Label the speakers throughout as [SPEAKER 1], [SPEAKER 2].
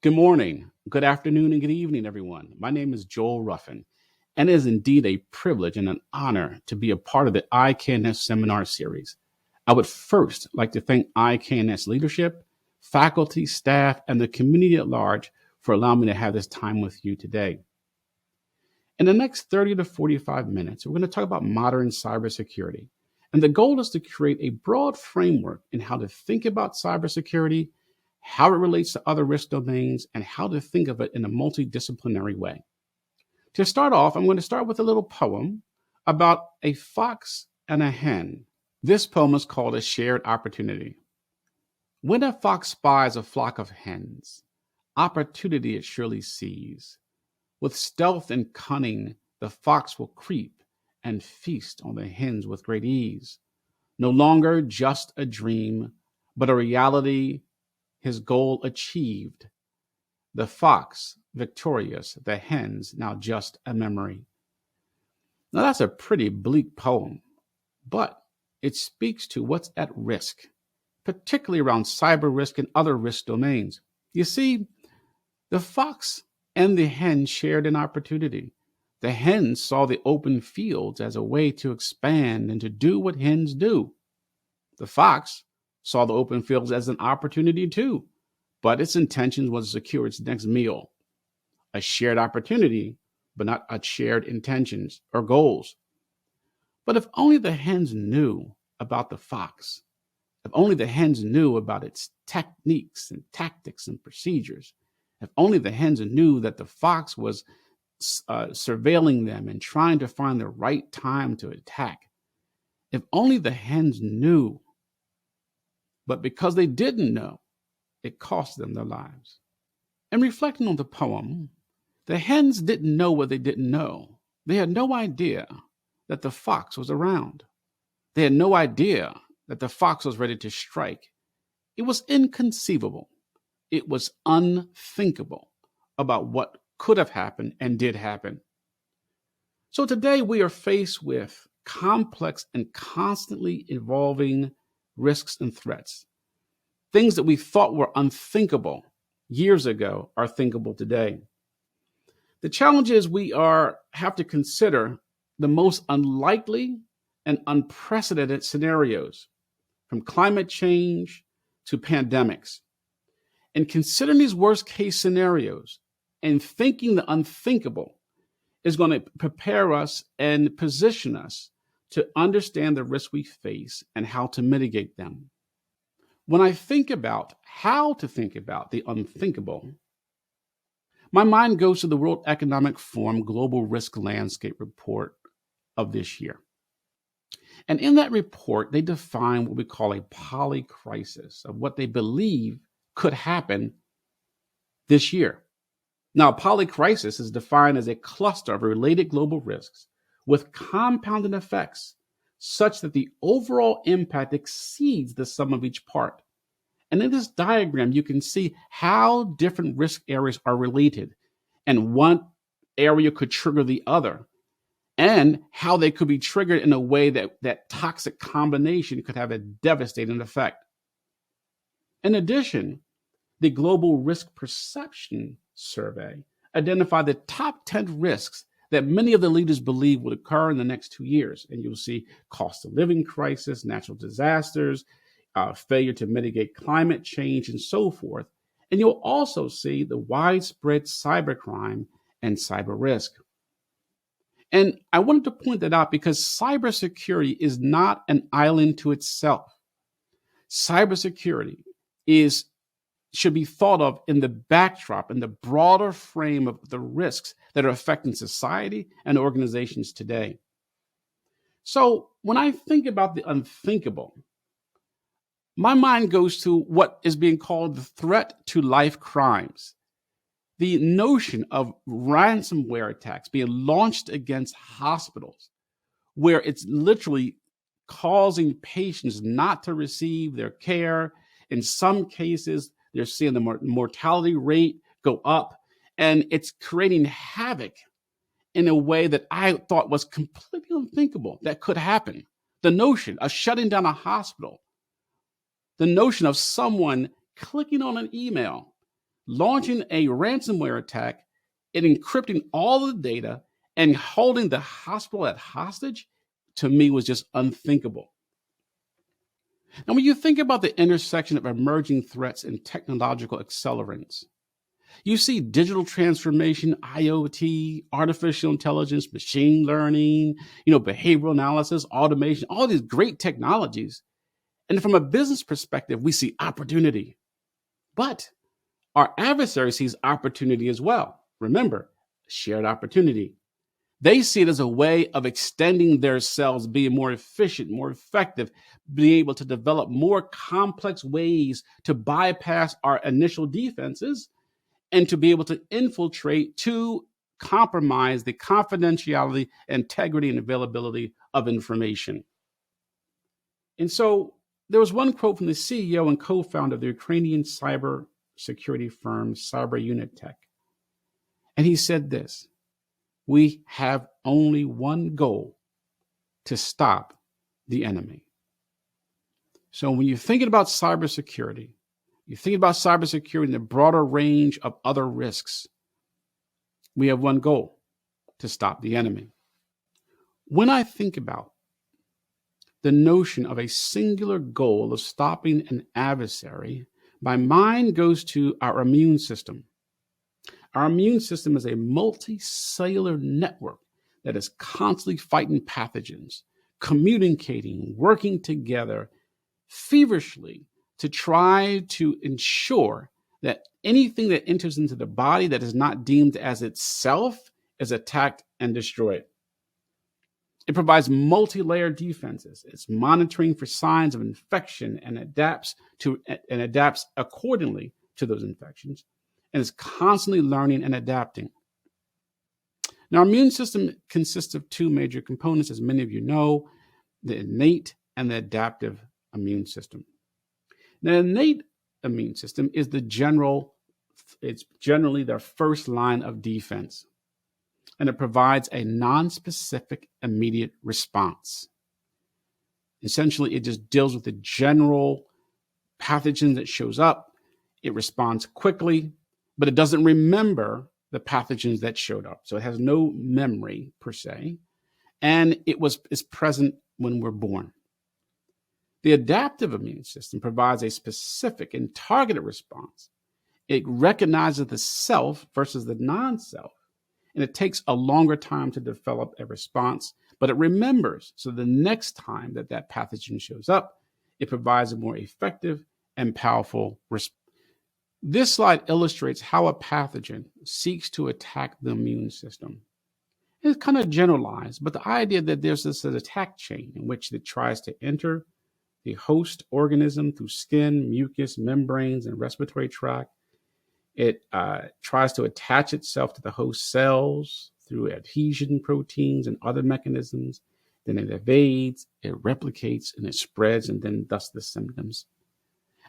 [SPEAKER 1] Good morning, good afternoon, and good evening, everyone. My name is Joel Ruffin, and it is indeed a privilege and an honor to be a part of the IKNS seminar series. I would first like to thank IKNS leadership, faculty, staff, and the community at large for allowing me to have this time with you today. In the next 30 to 45 minutes, we're going to talk about modern cybersecurity. And the goal is to create a broad framework in how to think about cybersecurity, how it relates to other risk domains, and how to think of it in a multidisciplinary way. To start off, I'm going to start with a little poem about a fox and a hen. This poem is called A Shared Opportunity. When a fox spies a flock of hens, opportunity it surely sees. With stealth and cunning, the fox will creep and feast on the hens with great ease. No longer just a dream, but a reality, his goal achieved. The fox victorious, the hens now just a memory. Now that's a pretty bleak poem, but it speaks to what's at risk, particularly around cyber risk and other risk domains. You see, the fox and the hen shared an opportunity. The hen saw the open fields as a way to expand and to do what hens do. The fox saw the open fields as an opportunity too, but its intention was to secure its next meal. A shared opportunity, but not a shared intentions or goals. But if only the hens knew about the fox, if only the hens knew about its techniques and tactics and procedures, if only the hens knew that the fox was surveilling them and trying to find the right time to attack, if only the hens knew. But because they didn't know, it cost them their lives. And reflecting on the poem, the hens didn't know what they didn't know. They had no idea that the fox was around. They had no idea that the fox was ready to strike. It was inconceivable. It was unthinkable about what could have happened and did happen. So today we are faced with complex and constantly evolving risks and threats. Things that we thought were unthinkable years ago are thinkable today. The challenge is we have to consider the most unlikely and unprecedented scenarios, from climate change to pandemics. And considering these worst case scenarios and thinking the unthinkable is going to prepare us and position us to understand the risks we face and how to mitigate them. When I think about how to think about the unthinkable, my mind goes to the World Economic Forum Global Risk Landscape Report of this year. And in that report, they define what we call a polycrisis of what they believe could happen this year. Now, polycrisis is defined as a cluster of related global risks with compounding effects such that the overall impact exceeds the sum of each part. And in this diagram, you can see how different risk areas are related and one area could trigger the other, and how they could be triggered in a way that toxic combination could have a devastating effect. In addition, the Global Risk Perception Survey identified the top 10 risks that many of the leaders believe would occur in the next 2 years. And you'll see cost of living crisis, natural disasters, failure to mitigate climate change, and so forth. And you'll also see the widespread cybercrime and cyber risk. And I wanted to point that out because cybersecurity is not an island to itself. Cybersecurity should be thought of in the backdrop, in the broader frame of the risks that are affecting society and organizations today. So when I think about the unthinkable, my mind goes to what is being called the threat to life crimes. The notion of ransomware attacks being launched against hospitals, where it's literally causing patients not to receive their care. In some cases, they're seeing the mortality rate go up, and it's creating havoc in a way that I thought was completely unthinkable that could happen. The notion of shutting down a hospital, the notion of someone clicking on an email launching a ransomware attack and encrypting all the data and holding the hospital at hostage, to me, was just unthinkable. Now, when you think about the intersection of emerging threats and technological accelerants, you see digital transformation, IoT, artificial intelligence, machine learning, behavioral analysis, automation, all these great technologies. And from a business perspective, we see opportunity. But our adversary sees opportunity as well. Remember, shared opportunity. They see it as a way of extending their selves, being more efficient, more effective, being able to develop more complex ways to bypass our initial defenses and to be able to infiltrate, to compromise the confidentiality, integrity, and availability of information. And so there was one quote from the CEO and co-founder of the Ukrainian cybersecurity firm Cyber Unit Tech. And he said this: "We have only one goal: to stop the enemy." So when you're thinking about cybersecurity, you think about cybersecurity in the broader range of other risks. We have one goal: to stop the enemy. When I think about the notion of a singular goal of stopping an adversary, my mind goes to our immune system. Our immune system is a multicellular network that is constantly fighting pathogens, communicating, working together feverishly to try to ensure that anything that enters into the body that is not deemed as itself is attacked and destroyed. It provides multi-layered defenses. It's monitoring for signs of infection and adapts accordingly to those infections, and is constantly learning and adapting. Now, our immune system consists of two major components, as many of you know: the innate and the adaptive immune system. Now, the innate immune system is it's generally their first line of defense, and it provides a non-specific immediate response. Essentially, it just deals with the general pathogen that shows up. It responds quickly, but it doesn't remember the pathogens that showed up. So it has no memory per se, and is present when we're born. The adaptive immune system provides a specific and targeted response. It recognizes the self versus the non-self, and it takes a longer time to develop a response, but it remembers. So the next time that pathogen shows up, it provides a more effective and powerful response. This slide illustrates how a pathogen seeks to attack the immune system. It's kind of generalized, but the idea that there's this attack chain in which it tries to enter the host organism through skin, mucus, membranes, and respiratory tract. It tries to attach itself to the host cells through adhesion proteins and other mechanisms. Then it evades, it replicates, and it spreads, and then thus the symptoms.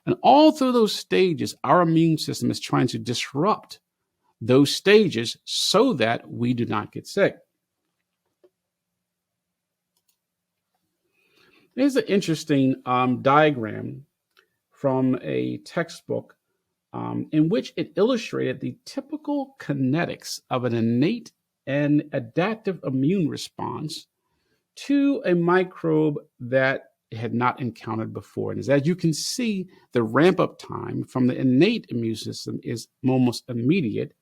[SPEAKER 1] And all through those stages, our immune system is trying to disrupt those stages so that we do not get sick. Here's an interesting diagram from a textbook in which it illustrated the typical kinetics of an innate and adaptive immune response to a microbe that it had not encountered before. And as you can see, the ramp up time from the innate immune system is almost immediate,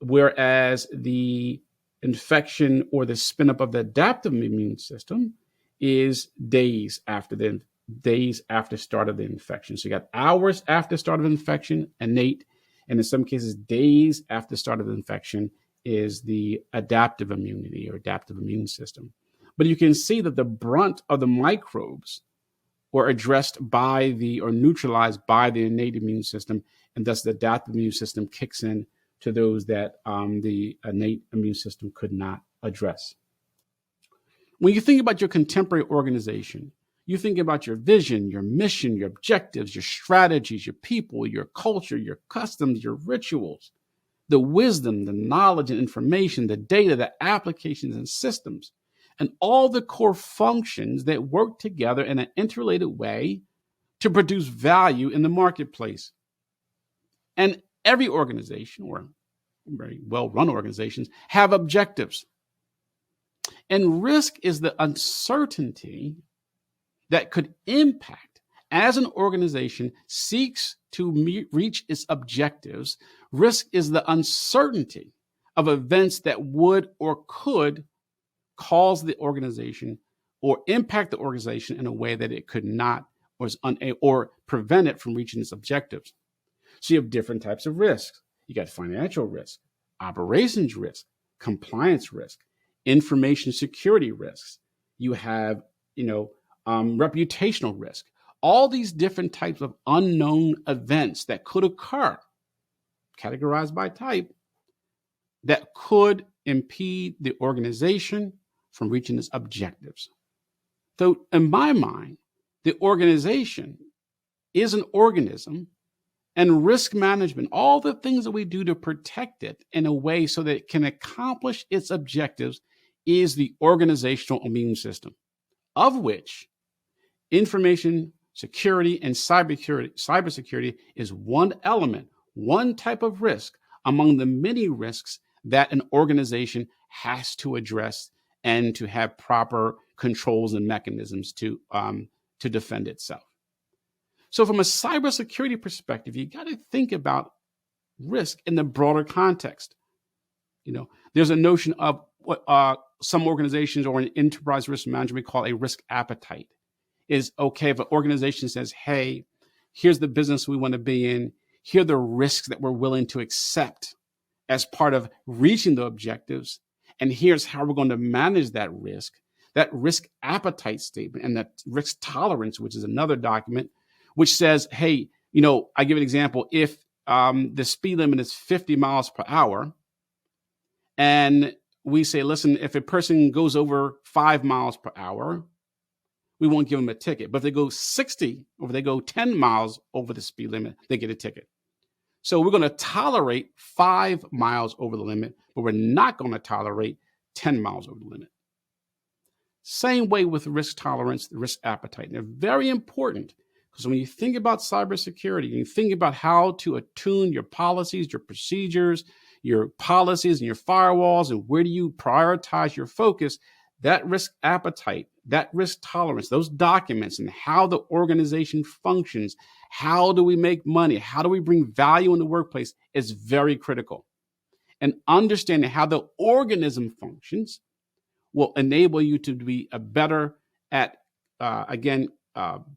[SPEAKER 1] whereas the infection or the spin up of the adaptive immune system is days after start of the infection. So you got hours after start of infection, innate, and in some cases days after start of infection is the adaptive immunity or adaptive immune system. But you can see that the brunt of the microbes were addressed or neutralized by the innate immune system, and thus the adaptive immune system kicks in to those that the innate immune system could not address. When you think about your contemporary organization, you think about your vision, your mission, your objectives, your strategies, your people, your culture, your customs, your rituals, the wisdom, the knowledge and information, the data, the applications and systems, and all the core functions that work together in an interrelated way to produce value in the marketplace. And every organization, or very well-run organizations, have objectives. And risk is the uncertainty that could impact as an organization seeks to reach its objectives. Risk is the uncertainty of events that would or could cause the organization or impact the organization in a way that it could not or prevent it from reaching its objectives. So you have different types of risks. You got financial risk, operations risk, compliance risk, information security risks. You have, reputational risk. All these different types of unknown events that could occur, categorized by type, that could impede the organization from reaching its objectives. So in my mind, the organization is an organism, and risk management, all the things that we do to protect it in a way so that it can accomplish its objectives, is the organizational immune system, of which information security and cybersecurity is one element, one type of risk among the many risks that an organization has to address and to have proper controls and mechanisms to defend itself. So from a cybersecurity perspective, you got to think about risk in the broader context. There's a notion of what some organizations or an enterprise risk management call a risk appetite. Is okay if an organization says, hey, here's the business we want to be in. Here are the risks that we're willing to accept as part of reaching the objectives. And here's how we're going to manage that risk appetite statement, and that risk tolerance, which is another document, which says, hey, I give an example. If the speed limit is 50 miles per hour, and we say, listen, if a person goes over 5 miles per hour, we won't give them a ticket. But if they go 60, or if they go 10 miles over the speed limit, they get a ticket. So we're going to tolerate 5 miles over the limit, but we're not going to tolerate 10 miles over the limit. Same way with risk tolerance, the risk appetite. And they're very important, because when you think about cybersecurity, you think about how to attune your policies, your procedures, your policies and your firewalls, and where do you prioritize your focus, that risk appetite, that risk tolerance, those documents, and how the organization functions, how do we make money, how do we bring value in the workplace, is very critical. And understanding how the organism functions will enable you to be better at,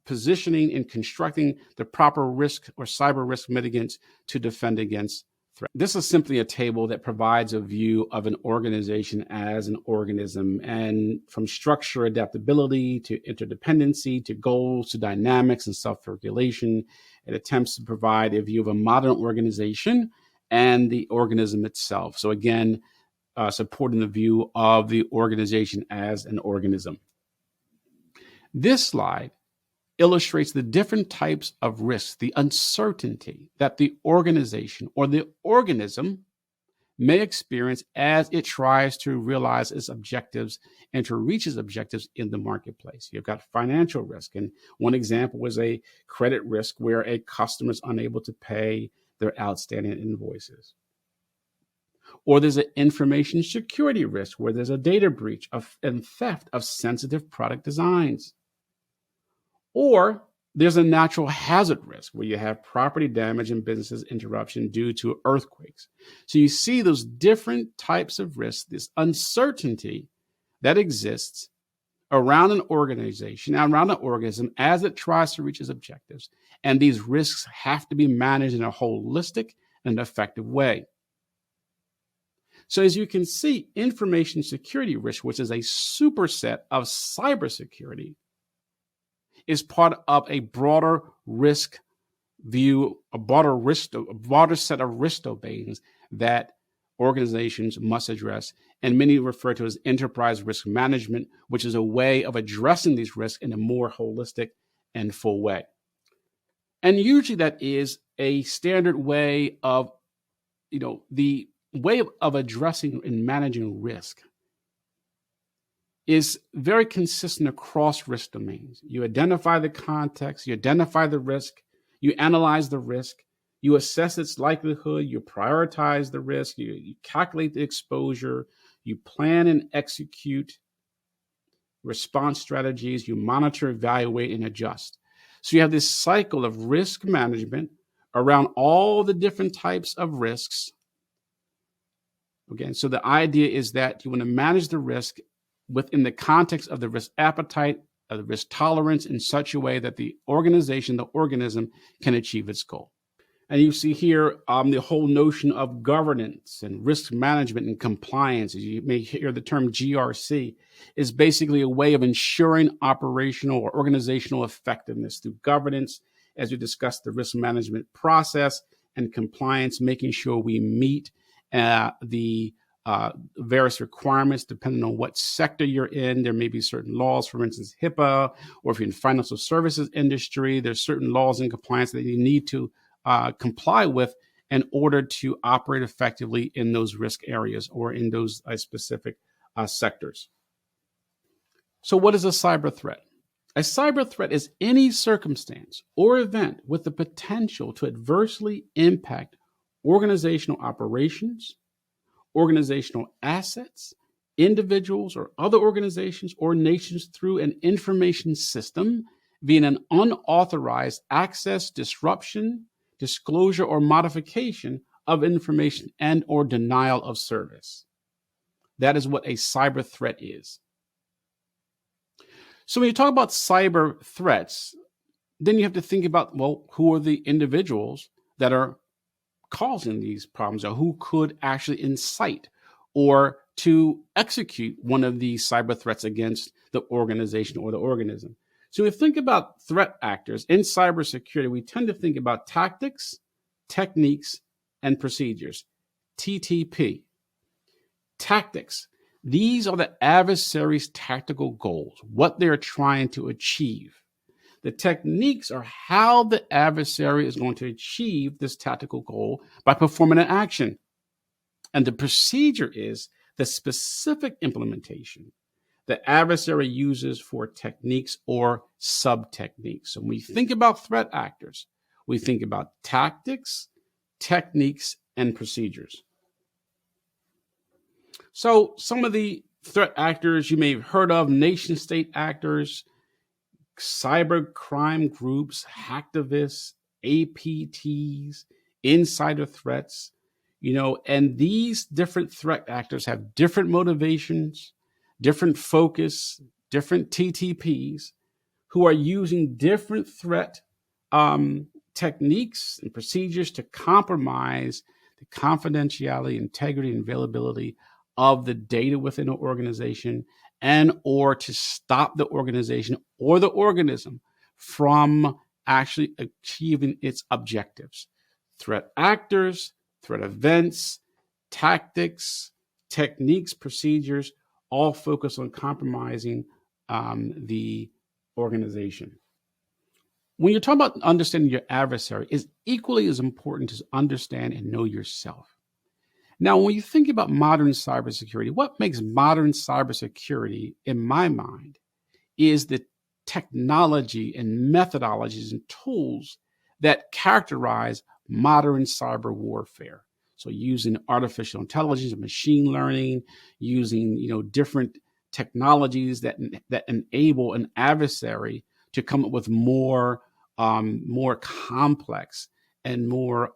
[SPEAKER 1] positioning and constructing the proper risk or cyber risk mitigants to defend against threats. This is simply a table that provides a view of an organization as an organism, and from structure, adaptability, to interdependency, to goals, to dynamics and self-regulation. It attempts to provide a view of a modern organization and the organism itself. So again, supporting the view of the organization as an organism. This slide illustrates the different types of risks, the uncertainty that the organization or the organism may experience as it tries to realize its objectives and to reach its objectives in the marketplace. You've got financial risk, and one example was a credit risk where a customer is unable to pay their outstanding invoices. Or there's an information security risk where there's a data breach and theft of sensitive product designs. Or there's a natural hazard risk where you have property damage and business interruption due to earthquakes. So you see those different types of risks, this uncertainty that exists around an organization, around an organism as it tries to reach its objectives. And these risks have to be managed in a holistic and effective way. So as you can see, information security risk, which is a superset of cybersecurity, is part of a broader risk view, a broader set of risk domains that organizations must address. And many refer to as enterprise risk management, which is a way of addressing these risks in a more holistic and full way. And usually that is a standard way of, the way of addressing and managing risk is very consistent across risk domains. You identify the context, you identify the risk, you analyze the risk, You assess its likelihood, you prioritize the risk, you calculate the exposure, you plan and execute response strategies, you monitor, evaluate, and adjust. So you have this cycle of risk management around all the different types of risks. Again, so the idea is that you want to manage the risk within the context of the risk appetite, of the risk tolerance in such a way that the organization, the organism can achieve its goal. And you see here the whole notion of governance and risk management and compliance. You may hear the term GRC, is basically a way of ensuring operational or organizational effectiveness through governance, as we discussed the risk management process, and compliance, making sure we meet the various requirements depending on what sector you're in. There may be certain laws, for instance, HIPAA, or if you're in financial services industry, there's certain laws and compliance that you need to comply with in order to operate effectively in those risk areas or in those specific sectors. So what is a cyber threat? A cyber threat is any circumstance or event with the potential to adversely impact organizational operations, organizational assets, individuals or other organizations or nations through an information system via an unauthorized access, disruption, disclosure, or modification of information and or denial of service. That is what a cyber threat is. So when you talk about cyber threats, then you have to think about, well, who are the individuals that are causing these problems, or who could actually incite or to execute one of these cyber threats against the organization or the organism. So we think about threat actors in cybersecurity. We tend to think about tactics, techniques, and procedures. TTP. Tactics. These are the adversary's tactical goals, what they're trying to achieve. The techniques are how the adversary is going to achieve this tactical goal by performing an action. And the procedure is the specific implementation the adversary uses for techniques or sub-techniques. So when we think about threat actors, we think about tactics, techniques, and procedures. So some of the threat actors you may have heard of: nation-state actors, cyber crime groups, hacktivists, APTs, insider threats, and these different threat actors have different motivations, different focus, different TTPs, who are using different threat techniques and procedures to compromise the confidentiality, integrity, and availability of the data within an organization, and or to stop the organization or the organism from actually achieving its objectives. Threat actors, threat events, tactics, techniques, procedures, all focus on compromising the organization. When you're talking about understanding your adversary, is equally as important to understand and know yourself. Now, when you think about modern cybersecurity, what makes modern cybersecurity, in my mind, is the technology and methodologies and tools that characterize modern cyber warfare. So using artificial intelligence and machine learning, using different technologies that enable an adversary to come up with more complex and more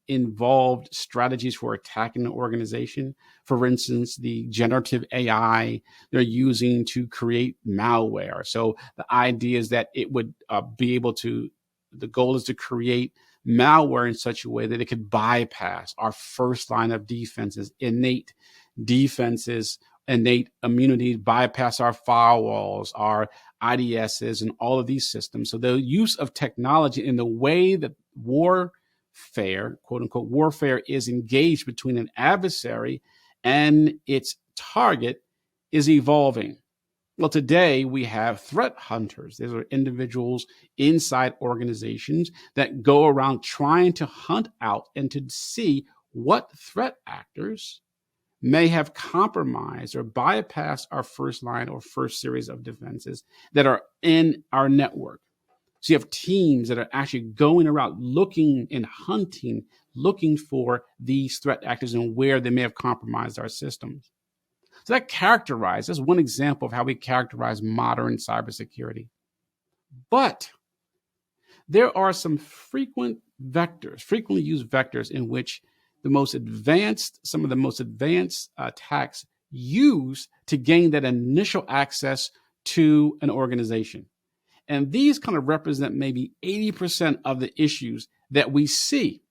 [SPEAKER 1] involved strategies for attacking the organization. For instance, the generative AI they're using to create malware. So the idea is that it would be able to, the goal is to create malware in such a way that it could bypass our first line of defenses, innate defenses, innate immunity, bypass our firewalls, our IDSs, and all of these systems. So the use of technology in the way that warfare, quote unquote, warfare is engaged between an adversary and its target is evolving. Well, today we have threat hunters. These are individuals inside organizations that go around trying to hunt out and to see what threat actors may have compromised or bypassed our first line or first series of defenses that are in our network. So you have teams that are actually going around looking and hunting, looking for these threat actors and where they may have compromised our systems. So that's one example of how we characterize modern cybersecurity. But there are some frequently used vectors in which some of the most advanced attacks use to gain that initial access to an organization. And these kind of represent maybe 80% of the issues that we see.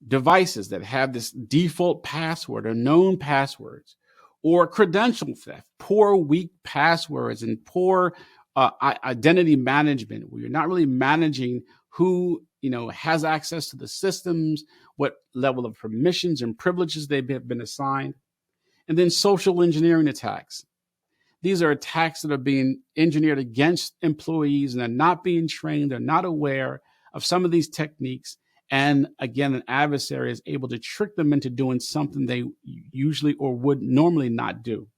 [SPEAKER 1] Devices that have this default password or known passwords, or credential theft, poor, weak passwords, and poor identity management, where you're not really managing who has access to the systems, what level of permissions and privileges they've been assigned, and then social engineering attacks. These are attacks that are being engineered against employees, and they're not being trained. They're not aware of some of these techniques. And again, an adversary is able to trick them into doing something they usually or would normally not do.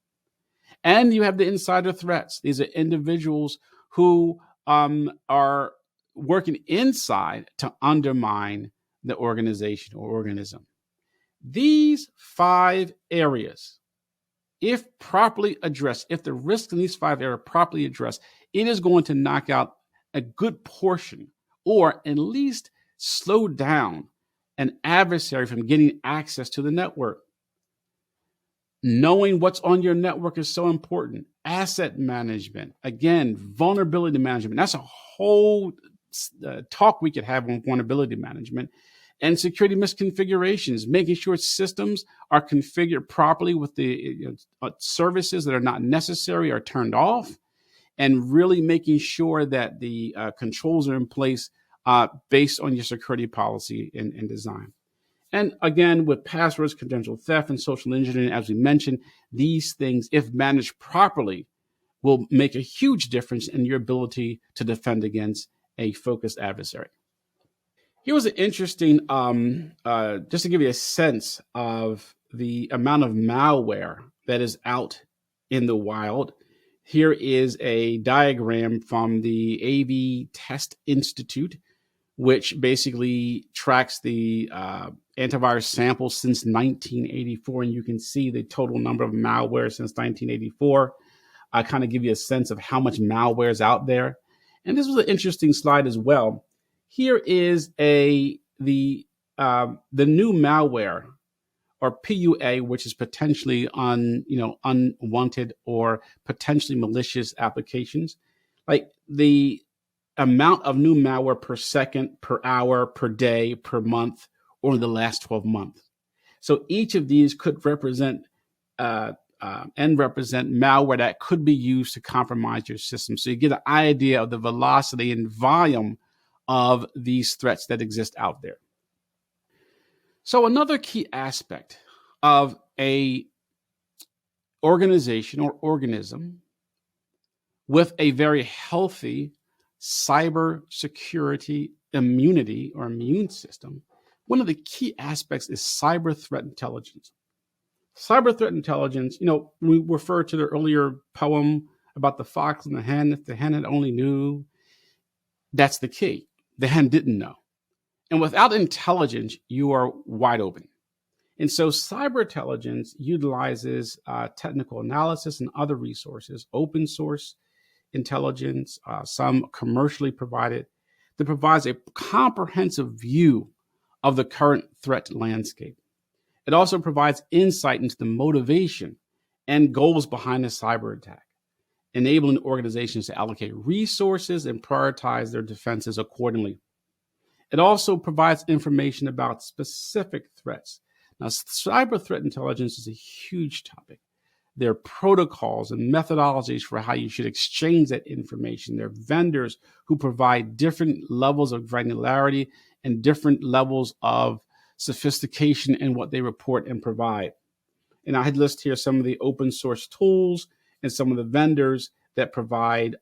[SPEAKER 1] And you have the insider threats. These are individuals who are working inside to undermine the organization or organism. These 5 areas, if properly addressed, if the risks in these 5 areas are properly addressed, it is going to knock out a good portion, or at least slow down an adversary from getting access to the network. Knowing what's on your network is so important. Asset management, again, vulnerability management. That's a whole talk we could have on vulnerability management. And security misconfigurations, making sure systems are configured properly with the services that are not necessary are turned off, and really making sure that the controls are in place based on your security policy and design. And again, with passwords, credential theft, and social engineering, as we mentioned, these things, if managed properly, will make a huge difference in your ability to defend against a focused adversary. Here was an interesting, just to give you a sense of the amount of malware that is out in the wild. Here is a diagram from the AV Test Institute, which basically tracks the antivirus samples since 1984. And you can see the total number of malware since 1984. I kind of give you a sense of how much malware is out there. And this was an interesting slide as well. Here is the new malware, or PUA, which is potentially unwanted or potentially malicious applications. Like the amount of new malware per second, per hour, per day, per month, or in the last 12 months. So each of these could represent malware that could be used to compromise your system. So you get an idea of the velocity and volume of these threats that exist out there. So another key aspect of a organization or organism with a very healthy cybersecurity immunity or immune system, one of the key aspects is cyber threat intelligence. Cyber threat intelligence, we referred to the earlier poem about the fox and the hen. If the hen had only knew, that's the key. The hen didn't know. And without intelligence, you are wide open. And so cyber intelligence utilizes technical analysis and other resources, open source intelligence, some commercially provided, that provides a comprehensive view of the current threat landscape. It also provides insight into the motivation and goals behind a cyber attack, enabling organizations to allocate resources and prioritize their defenses accordingly. It also provides information about specific threats. Now, cyber threat intelligence is a huge topic. There are protocols and methodologies for how you should exchange that information. There are vendors who provide different levels of granularity and different levels of sophistication in what they report and provide. And I had listed here some of the open source tools and some of the vendors that provide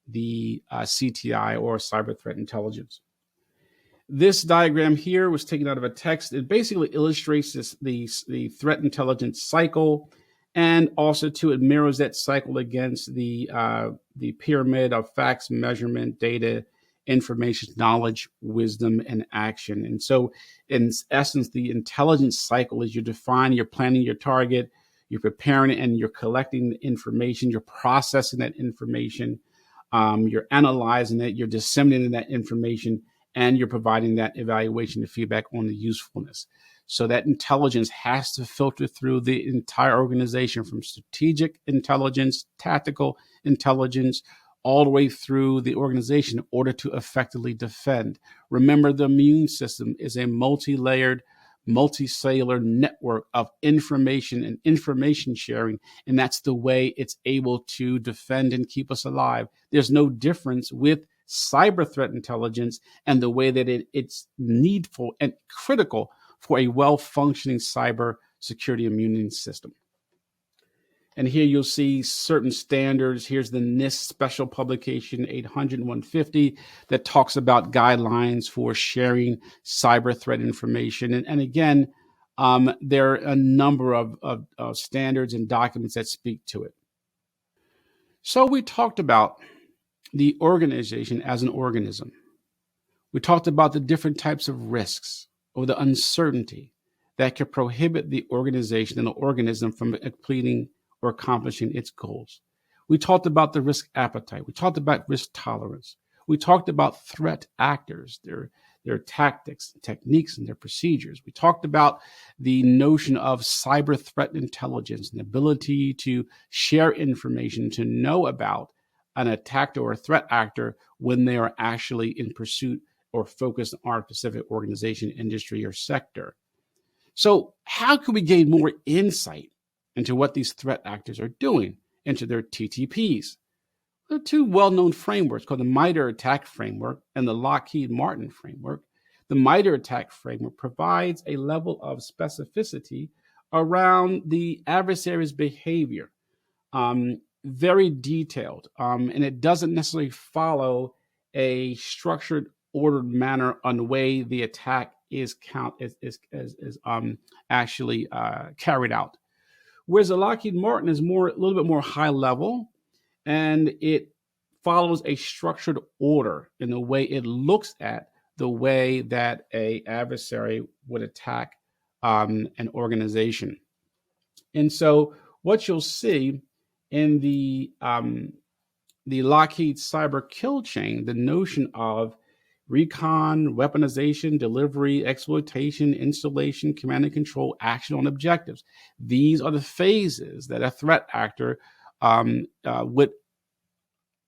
[SPEAKER 1] the CTI or cyber threat intelligence. This diagram here was taken out of a text. It basically illustrates the threat intelligence cycle, and also too, it mirrors that cycle against the pyramid of facts, measurement, data, information, knowledge, wisdom, and action. And so, in essence, the intelligence cycle is you're defining, you're planning your target, you're preparing it, and you're collecting the information, you're processing that information, you're analyzing it, you're disseminating that information, and you're providing that evaluation and feedback on the usefulness. So that intelligence has to filter through the entire organization, from strategic intelligence, tactical intelligence, all the way through the organization in order to effectively defend. Remember, the immune system is a multi-layered, multicellular network of information and information sharing, and that's the way it's able to defend and keep us alive. There's no difference with cyber threat intelligence and the way that it's needful and critical for a well-functioning cyber security immune system. And here you'll see certain standards. Here's the NIST special publication 800 and 150 that talks about guidelines for sharing cyber threat information. And again, there are a number of standards and documents that speak to it. So we talked about the organization as an organism. We talked about the different types of risks or the uncertainty that could prohibit the organization and the organism from completing or accomplishing its goals. We talked about the risk appetite. We talked about risk tolerance. We talked about threat actors, their tactics, techniques, and their procedures. We talked about the notion of cyber threat intelligence and the ability to share information, to know about an attacker or a threat actor when they are actually in pursuit or focused on a specific organization, industry, or sector. So how can we gain more insight into what these threat actors are doing, into their TTPs? There are two well-known frameworks called the MITRE ATT&CK framework and the Lockheed Martin framework. The MITRE ATT&CK framework provides a level of specificity around the adversary's behavior, very detailed, and it doesn't necessarily follow a structured, ordered manner on the way the attack is actually carried out. Whereas the Lockheed Martin is a little bit more high level, and it follows a structured order in the way it looks at the way that a adversary would attack an organization. And so what you'll see in the Lockheed cyber kill chain, the notion of recon, weaponization, delivery, exploitation, installation, command and control, action on objectives. These are the phases that a threat actor would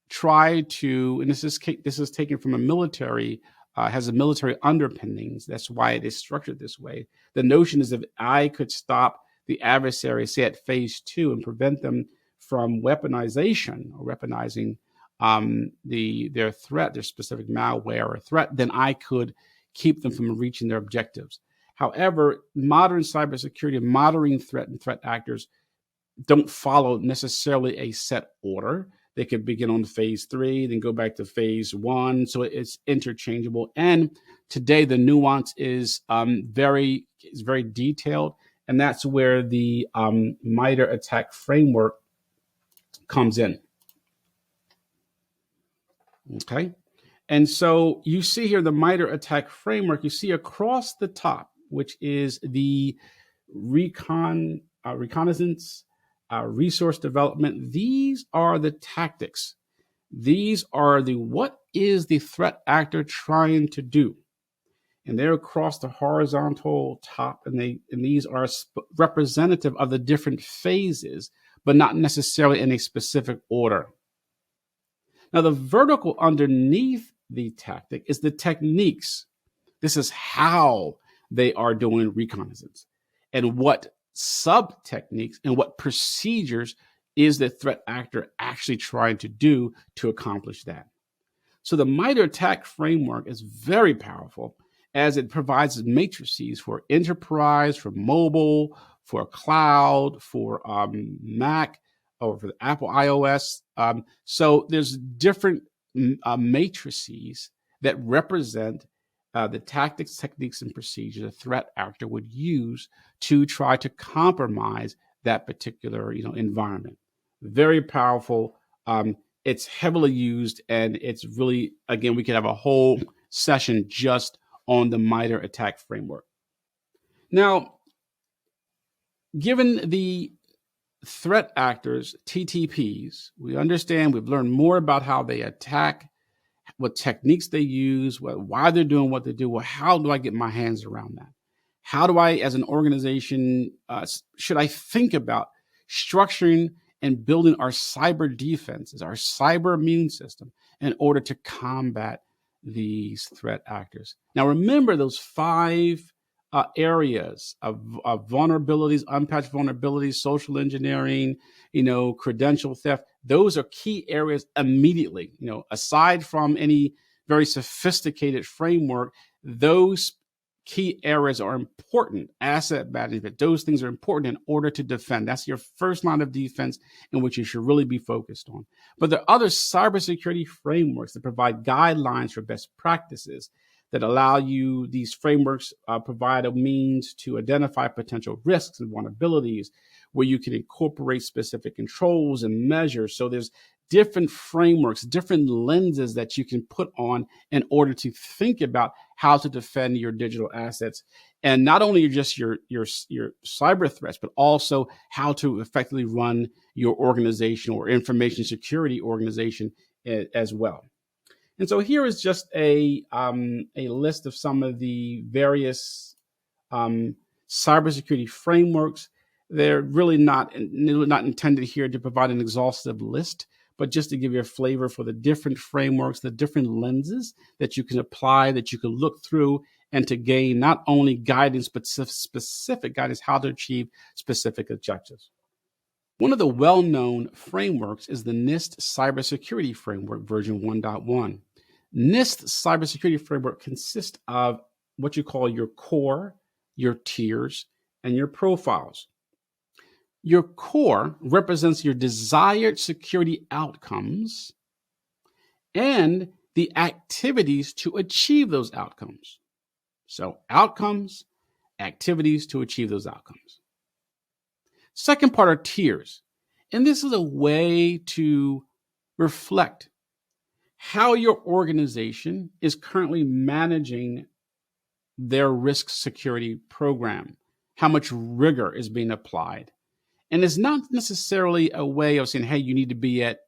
[SPEAKER 1] try to, and this is taken from a military, has a military underpinnings. That's why it is structured this way. The notion is if I could stop the adversary, say at phase 2, and prevent them from weaponization or weaponizing their threat, their specific malware or threat, then I could keep them from reaching their objectives. However, modern cybersecurity, modern threat and threat actors don't follow necessarily a set order. They could begin on phase 3, then go back to phase 1. So it's interchangeable. And today the nuance is very detailed, and that's where the MITRE ATT&CK framework comes in. Okay. And so you see here the MITRE ATT&CK framework, you see across the top, which is the reconnaissance, resource development. These are the tactics. These are what is the threat actor trying to do? And they're across the horizontal top, and these are representative of the different phases, but not necessarily in a specific order. Now, the vertical underneath the tactic is the techniques. This is how they are doing reconnaissance, and what sub-techniques and what procedures is the threat actor actually trying to do to accomplish that. So the MITRE ATT&CK framework is very powerful, as it provides matrices for enterprise, for mobile, for cloud, for Mac, or for the Apple iOS. So there's different matrices that represent the tactics, techniques, and procedures a threat actor would use to try to compromise that particular environment. Very powerful. it's heavily used, and it's really, again, we could have a whole session just on the MITRE attack framework. Now, given the threat actors, TTPs, we understand, we've learned more about how they attack, what techniques they use, why they're doing what they do. Well, how do I get my hands around that? How do I, as an organization, should I think about structuring and building our cyber defenses, our cyber immune system, in order to combat these threat actors? Now, remember those 5 areas of vulnerabilities, unpatched vulnerabilities, social engineering, credential theft. Those are key areas immediately. Aside from any very sophisticated framework, those key areas are important. Asset management, those things are important in order to defend. That's your first line of defense in which you should really be focused on. But there are other cybersecurity frameworks that provide guidelines for best practices that allow you, these frameworks provide a means to identify potential risks and vulnerabilities where you can incorporate specific controls and measures. So there's different frameworks, different lenses that you can put on in order to think about how to defend your digital assets. And not only just your cyber threats, but also how to effectively run your organization or information security organization as well. And so here is just a list of some of the various cybersecurity frameworks. They're really not intended here to provide an exhaustive list, but just to give you a flavor for the different frameworks, the different lenses that you can apply, that you can look through, and to gain not only guidance, but specific guidance how to achieve specific objectives. One of the well-known frameworks is the NIST Cybersecurity Framework version 1.1. NIST Cybersecurity Framework consists of what you call your core, your tiers, and your profiles. Your core represents your desired security outcomes and the activities to achieve those outcomes. So outcomes, activities to achieve those outcomes. Second part are tiers. And this is a way to reflect how your organization is currently managing their risk security program, how much rigor is being applied. And it's not necessarily a way of saying, hey, you need to be at,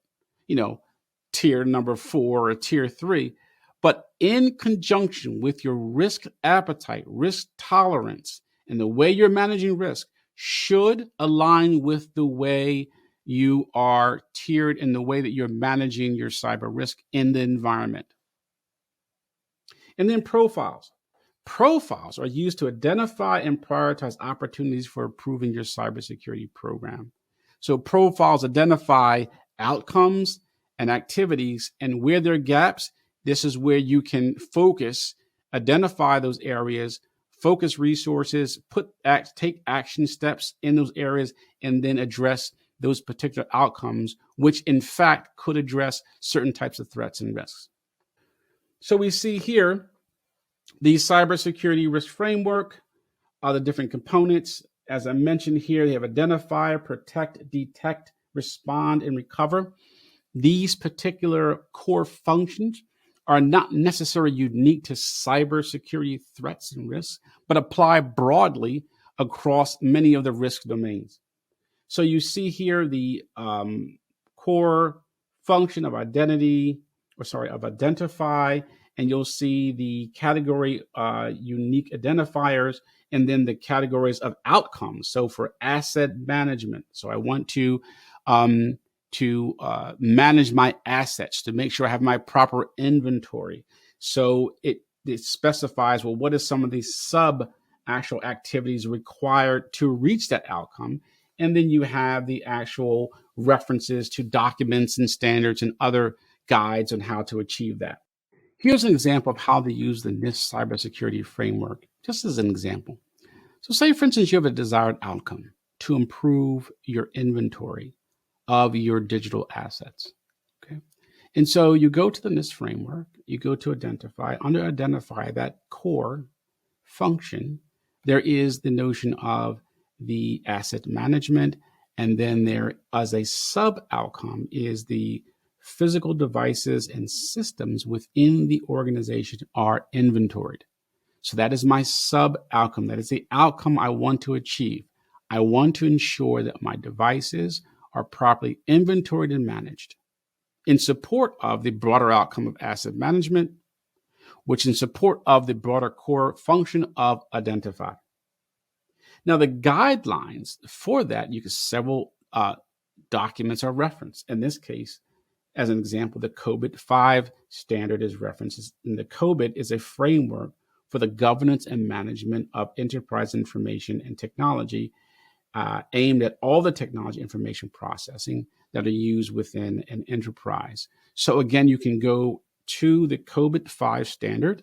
[SPEAKER 1] tier number 4 or tier 3, but in conjunction with your risk appetite, risk tolerance, and the way you're managing risk should align with the way you are tiered and the way that you're managing your cyber risk in the environment. And then profiles. Profiles are used to identify and prioritize opportunities for improving your cybersecurity program. So profiles identify outcomes and activities, and where there are gaps, this is where you can focus, identify those areas, focus resources, take action steps in those areas, and then address those particular outcomes, which in fact could address certain types of threats and risks. So we see here the cybersecurity risk framework, the different components. As I mentioned here, they have identify, protect, detect, respond, and recover. These particular core functions are not necessarily unique to cybersecurity threats and risks, but apply broadly across many of the risk domains. So you see here the core function of identify, and you'll see the category unique identifiers, and then the categories of outcomes. So for asset management, so I want to manage my assets to make sure I have my proper inventory. So it specifies, well, what is some of these actual activities required to reach that outcome? And then you have the actual references to documents and standards and other guides on how to achieve that. Here's an example of how to use the NIST cybersecurity framework, just as an example. So say, for instance, you have a desired outcome to improve your inventory of your digital assets. Okay. And so you go to the NIST framework, you go to identify, under identify, that core function, there is the notion of the asset management, and then there as a sub outcome is the physical devices and systems within the organization are inventoried. So that is my sub outcome. That is the outcome I want to achieve. I want to ensure that my devices are properly inventoried and managed in support of the broader outcome of asset management, which in support of the broader core function of identify. Now, the guidelines for that, you can several documents are referenced. In this case, as an example, the COBIT 5 standard is referenced. And the COBIT is a framework for the governance and management of enterprise information and technology, aimed at all the technology information processing that are used within an enterprise. So again, you can go to the COBIT 5 standard,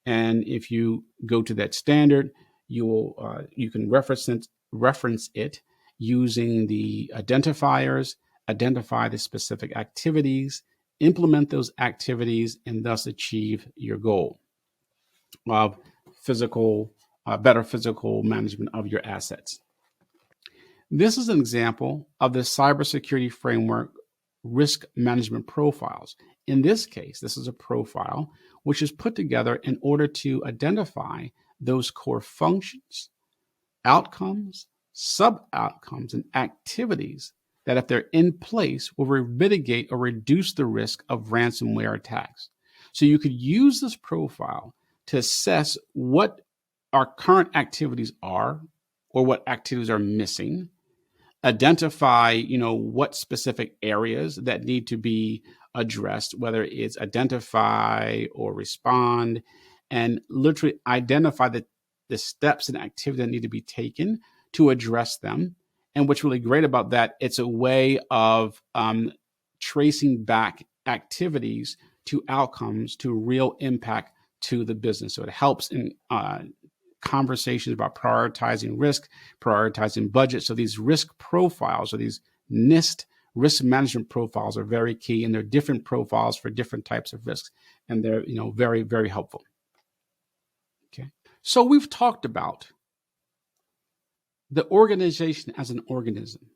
[SPEAKER 1] and if you go to that standard, you can reference it using the identifiers, identify the specific activities, implement those activities, and thus achieve your goal of better physical management of your assets. This is an example of the cybersecurity framework risk management profiles. In this case, this is a profile which is put together in order to identify those core functions, outcomes, sub-outcomes, and activities that, if they're in place, will mitigate or reduce the risk of ransomware attacks. So you could use this profile to assess what our current activities are or what activities are missing, identify, what specific areas that need to be addressed, whether it's identify or respond, and literally identify the steps and activities that need to be taken to address them. And what's really great about that, it's a way of tracing back activities to outcomes, to real impact to the business. So it helps in conversations about prioritizing risk, prioritizing budget. So these risk profiles, or these NIST risk management profiles, are very key, and they're different profiles for different types of risks, and they're very, very helpful. Okay, so we've talked about the organization as an organism.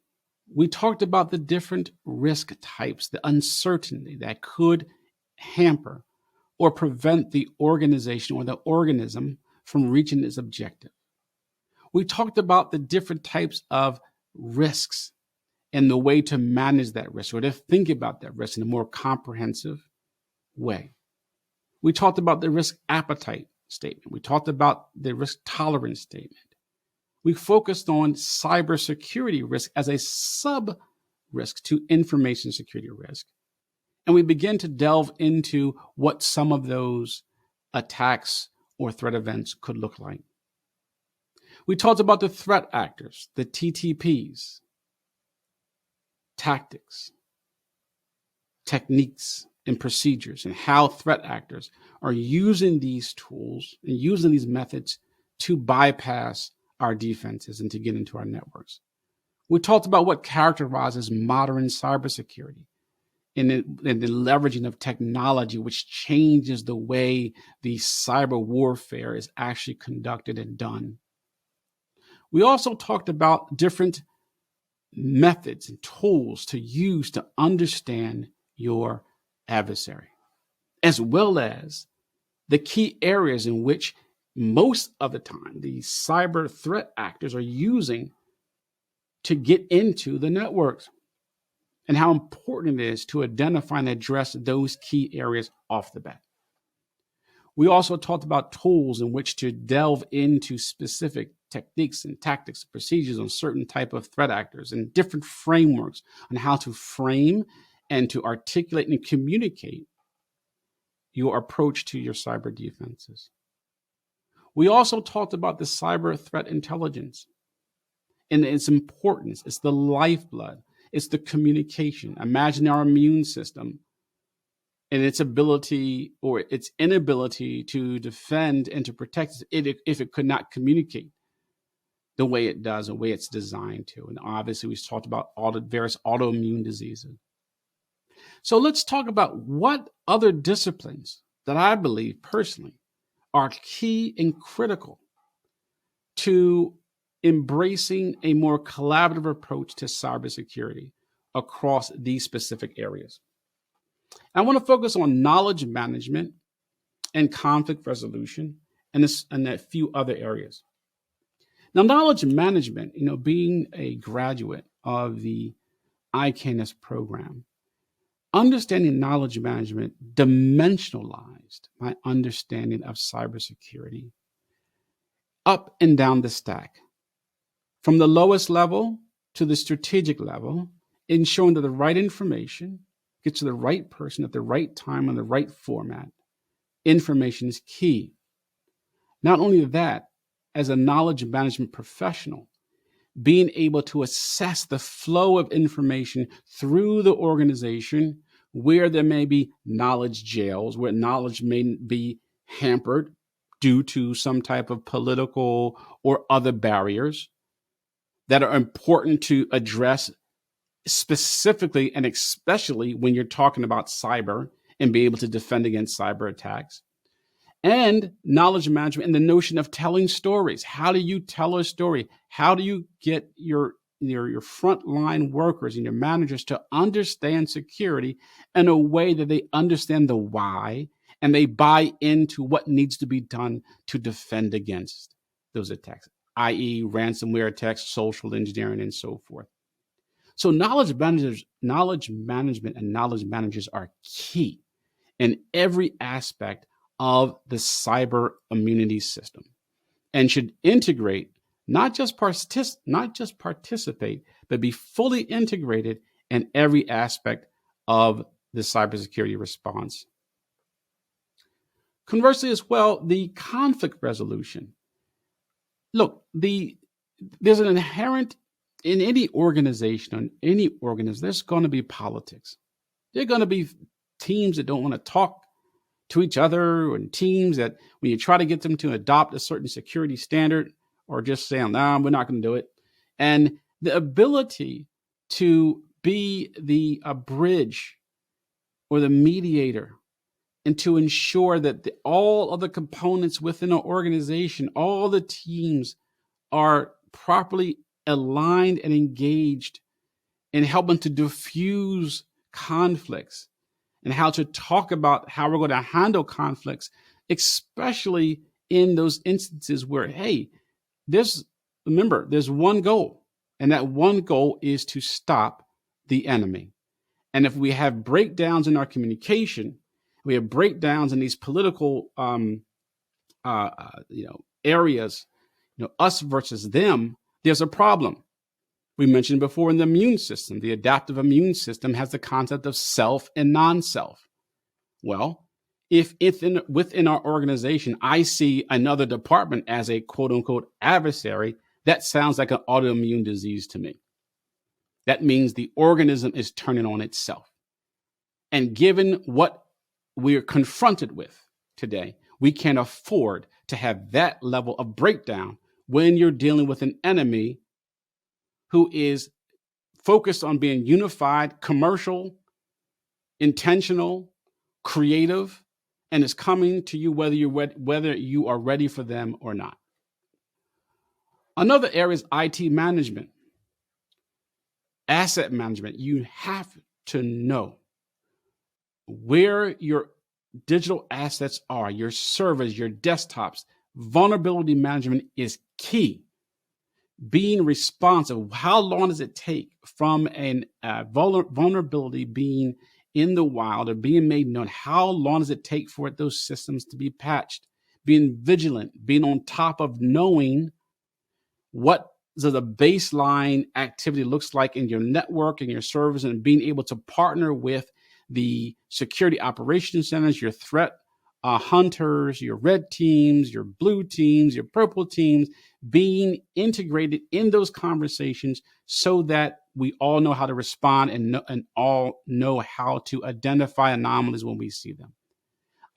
[SPEAKER 1] We talked about the different risk types, the uncertainty that could hamper or prevent the organization or the organism from reaching its objective. We talked about the different types of risks and the way to manage that risk, or to think about that risk in a more comprehensive way. We talked about the risk appetite statement. We talked about the risk tolerance statement. We focused on cybersecurity risk as a sub-risk to information security risk. And we begin to delve into what some of those attacks or threat events could look like. We talked about the threat actors, the TTPs, tactics, techniques, and procedures, and how threat actors are using these tools and using these methods to bypass our defenses and to get into our networks. We talked about what characterizes modern cybersecurity and the leveraging of technology, which changes the way the cyber warfare is actually conducted and done. We also talked about different methods and tools to use to understand your adversary, as well as the key areas in which most of the time the cyber threat actors are using to get into the networks, and how important it is to identify and address those key areas off the bat. We also talked about tools in which to delve into specific techniques and tactics, procedures on certain type of threat actors, and different frameworks on how to frame and to articulate and communicate your approach to your cyber defenses. We also talked about the cyber threat intelligence and its importance. It's the lifeblood. It's the communication. Imagine our immune system and its ability or its inability to defend and to protect it if it could not communicate the way it does, the way it's designed to. And obviously, we talked about all the various autoimmune diseases. So let's talk about what other disciplines that I believe personally are key and critical to embracing a more collaborative approach to cybersecurity across these specific areas. I want to focus on knowledge management and conflict resolution and a few other areas. Now, knowledge management, being a graduate of the ICANNS program, understanding knowledge management dimensionalized my understanding of cybersecurity up and down the stack, from the lowest level to the strategic level, ensuring that the right information gets to the right person at the right time in the right format. Information is key. Not only that, as a knowledge management professional, being able to assess the flow of information through the organization where there may be knowledge jails, where knowledge may be hampered due to some type of political or other barriers that are important to address specifically and especially when you're talking about cyber and be able to defend against cyber attacks. And knowledge management and the notion of telling stories. How do you tell a story? How do you get your frontline workers and your managers to understand security in a way that they understand the why and they buy into what needs to be done to defend against those attacks, i.e. ransomware attacks, social engineering, and so forth. So knowledge management and knowledge managers are key in every aspect of the cyber immunity system and should integrate, not just participate, but be fully integrated in every aspect of the cybersecurity response. Conversely as well, the conflict resolution. Look, there's an inherent, in any organization, there's going to be politics. There are going to be teams that don't want to talk to each other, and teams that when you try to get them to adopt a certain security standard or just saying, nah, we're not going to do it. And the ability to be the bridge or the mediator and to ensure that all of the components within an organization, all the teams are properly aligned and engaged in helping to diffuse conflicts and how to talk about how we're going to handle conflicts, especially in those instances where, hey, there's one goal, and that one goal is to stop the enemy. And if we have breakdowns in our communication, we have breakdowns in these political areas, us versus them, there's a problem. We mentioned before in the immune system, the adaptive immune system has the concept of self and non-self. Well, if within our organization, I see another department as a quote unquote adversary, that sounds like an autoimmune disease to me. That means the organism is turning on itself. And given what we're confronted with today, we can't afford to have that level of breakdown when you're dealing with an enemy who is focused on being unified, commercial, intentional, creative, and is coming to you whether you are ready for them or not. Another area is IT management, asset management. You have to know where your digital assets are, your servers, your desktops. Vulnerability management is key. Being responsive. How long does it take from a vulnerability being in the wild or being made known? How long does it take for those systems to be patched? Being vigilant, being on top of knowing what the baseline activity looks like in your network and your servers, and being able to partner with the security operations centers, your threat hunters, your red teams, your blue teams, your purple teams, being integrated in those conversations so that we all know how to respond and all know how to identify anomalies when we see them.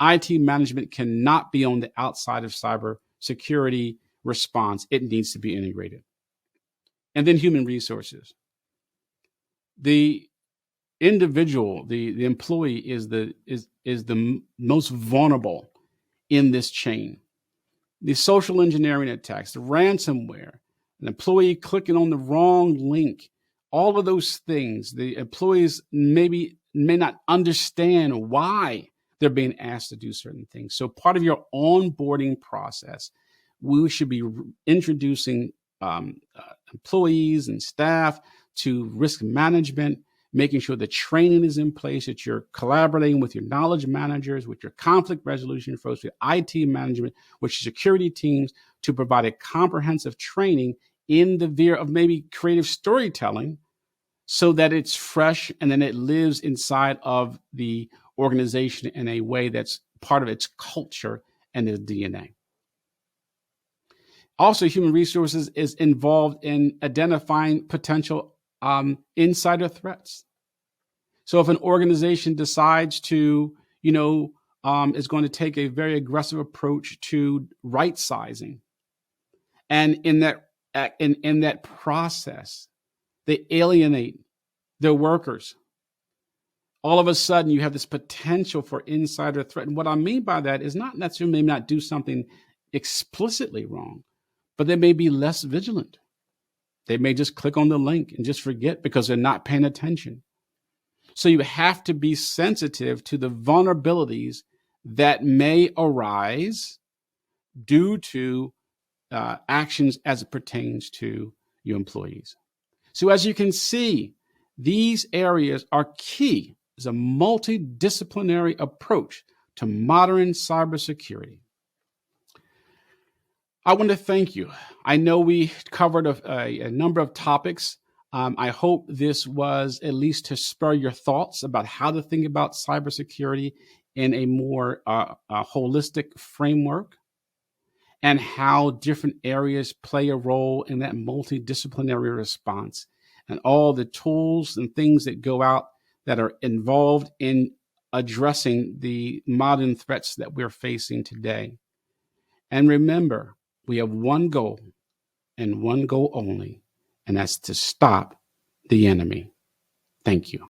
[SPEAKER 1] IT management cannot be on the outside of cyber security response. It needs to be integrated. And then human resources. The individual, the employee is the most vulnerable in this chain. The social engineering attacks, the ransomware, an employee clicking on the wrong link, all of those things, the employees maybe may not understand why they're being asked to do certain things. So part of your onboarding process, we should be introducing employees and staff to risk management, making sure the training is in place, that you're collaborating with your knowledge managers, with your conflict resolution folks, with IT management, with your security teams to provide a comprehensive training in the veer of maybe creative storytelling so that it's fresh and then it lives inside of the organization in a way that's part of its culture and its DNA. Also, human resources is involved in identifying potential insider threats. So if an organization decides to, is going to take a very aggressive approach to right sizing, and in that process, they alienate their workers, all of a sudden you have this potential for insider threat. And what I mean by that is not necessarily may not do something explicitly wrong, but they may be less vigilant. They may just click on the link and just forget because they're not paying attention. So you have to be sensitive to the vulnerabilities that may arise due to actions as it pertains to your employees. So as you can see, these areas are key as a multidisciplinary approach to modern cybersecurity. I want to thank you. I know we covered a number of topics. I hope this was at least to spur your thoughts about how to think about cybersecurity in a more holistic framework, and how different areas play a role in that multidisciplinary response, and all the tools and things that go out that are involved in addressing the modern threats that we're facing today. And remember, we have one goal and one goal only, and that's to stop the enemy. Thank you.